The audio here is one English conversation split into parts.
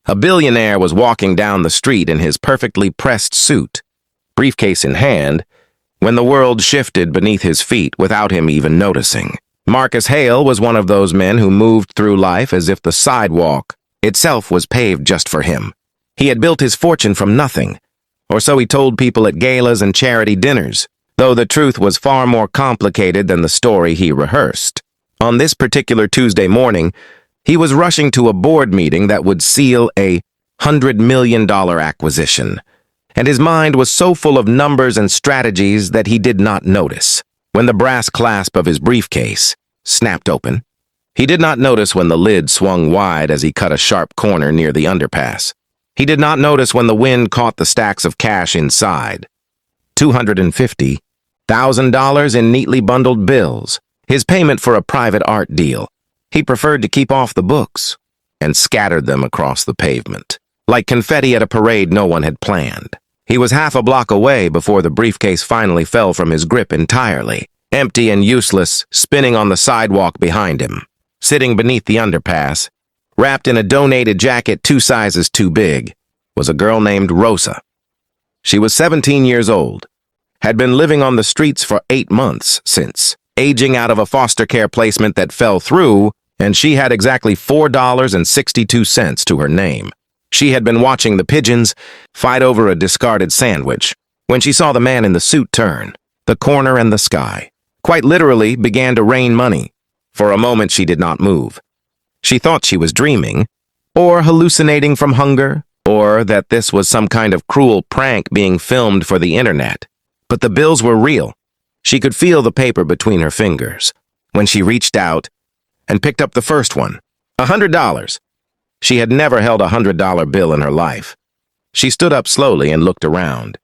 A billionaire was walking down the street in his perfectly pressed suit, briefcase in hand, when the world shifted beneath his feet without him even noticing. Marcus Hale was one of those men who moved through life as if the sidewalk itself was paved just for him. He had built his fortune from nothing, or so he told people at galas and charity dinners, though the truth was far more complicated than the story he rehearsed. On this particular Tuesday morning, he was rushing to a board meeting that would seal a $100 million acquisition, and his mind was so full of numbers and strategies that he did not notice when the brass clasp of his briefcase snapped open. He did not notice when the lid swung wide as he cut a sharp corner near the underpass. He did not notice when the wind caught the stacks of cash inside. $250,000 in neatly bundled bills, his payment for a private art deal. He preferred to keep off the books and scattered them across the pavement, like confetti at a parade no one had planned. He was half a block away before the briefcase finally fell from his grip entirely, empty and useless, spinning on the sidewalk behind him. Sitting beneath the underpass, wrapped in a donated jacket 2 sizes too big, was a girl named Rosa. She was 17 years old, had been living on the streets for 8 months since, aging out of a foster care placement that fell through, and she had exactly $4.62 to her name. She had been watching the pigeons fight over a discarded sandwich when she saw the man in the suit turn. The corner and the sky quite literally began to rain money. For a moment she did not move. She thought she was dreaming, or hallucinating from hunger, or that this was some kind of cruel prank being filmed for the internet. But the bills were real. She could feel the paper between her fingers when she reached out and picked up the first one, $100. She had never held a $100 bill in her life. She stood up slowly and looked around.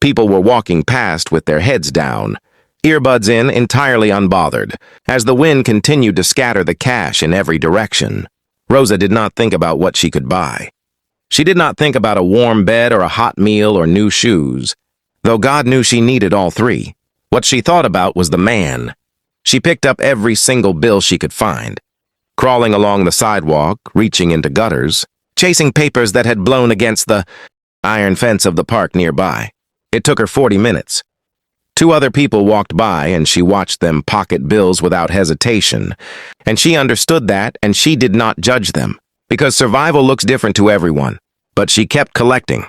People were walking past with their heads down, earbuds in, entirely unbothered, as the wind continued to scatter the cash in every direction. Rosa did not think about what she could buy. She did not think about a warm bed or a hot meal or new shoes, though God knew she needed all three. What she thought about was the man. She picked up every single bill she could find, crawling along the sidewalk, reaching into gutters, chasing papers that had blown against the iron fence of the park nearby. It took her 40 minutes. 2 other people walked by, and she watched them pocket bills without hesitation, and she understood that, and she did not judge them, because survival looks different to everyone. But she kept collecting.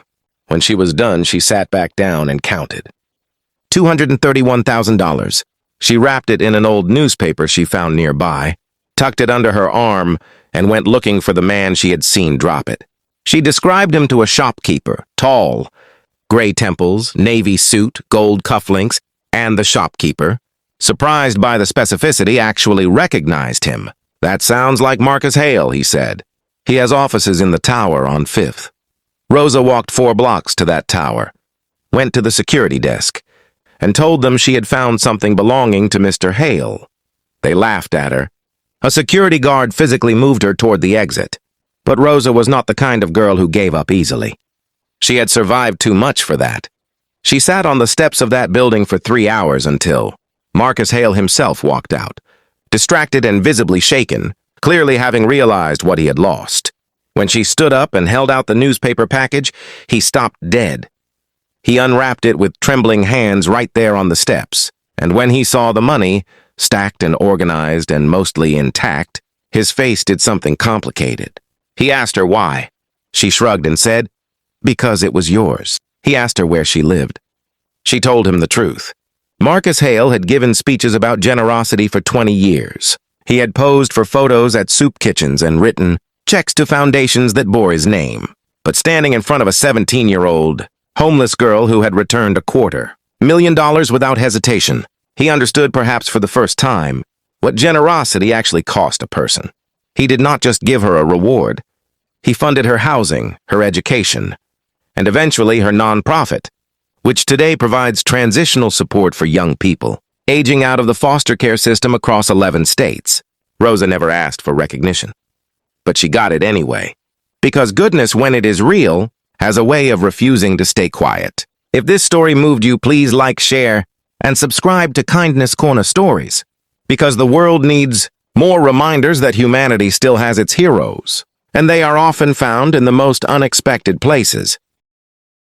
When she was done, she sat back down and counted. $231,000. She wrapped it in an old newspaper she found nearby, tucked it under her arm, and went looking for the man she had seen drop it. She described him to a shopkeeper, tall, gray temples, navy suit, gold cufflinks, and the shopkeeper, surprised by the specificity, actually recognized him. "That sounds like Marcus Hale," he said. "He has offices in the tower on 5th. Rosa walked 4 blocks to that tower, went to the security desk, and told them she had found something belonging to Mr. Hale. They laughed at her. A security guard physically moved her toward the exit, but Rosa was not the kind of girl who gave up easily. She had survived too much for that. She sat on the steps of that building for 3 hours until Marcus Hale himself walked out, distracted and visibly shaken, clearly having realized what he had lost. When she stood up and held out the newspaper package, he stopped dead. He unwrapped it with trembling hands right there on the steps, and when he saw the money, stacked and organized and mostly intact, his face did something complicated. He asked her why. She shrugged and said, "Because it was yours." He asked her where she lived. She told him the truth. Marcus Hale had given speeches about generosity for 20 years. He had posed for photos at soup kitchens and written checks to foundations that bore his name. But standing in front of a 17-year-old homeless girl who had returned $250,000 without hesitation, he understood, perhaps for the first time, what generosity actually cost a person. He did not just give her a reward. He funded her housing, her education, and eventually her nonprofit, which today provides transitional support for young people aging out of the foster care system across 11 states. Rosa never asked for recognition, but she got it anyway, because goodness, when it is real, has a way of refusing to stay quiet. If this story moved you, please like, share, and subscribe to Kindness Corner Stories, because the world needs more reminders that humanity still has its heroes. and they are often found in the most unexpected places.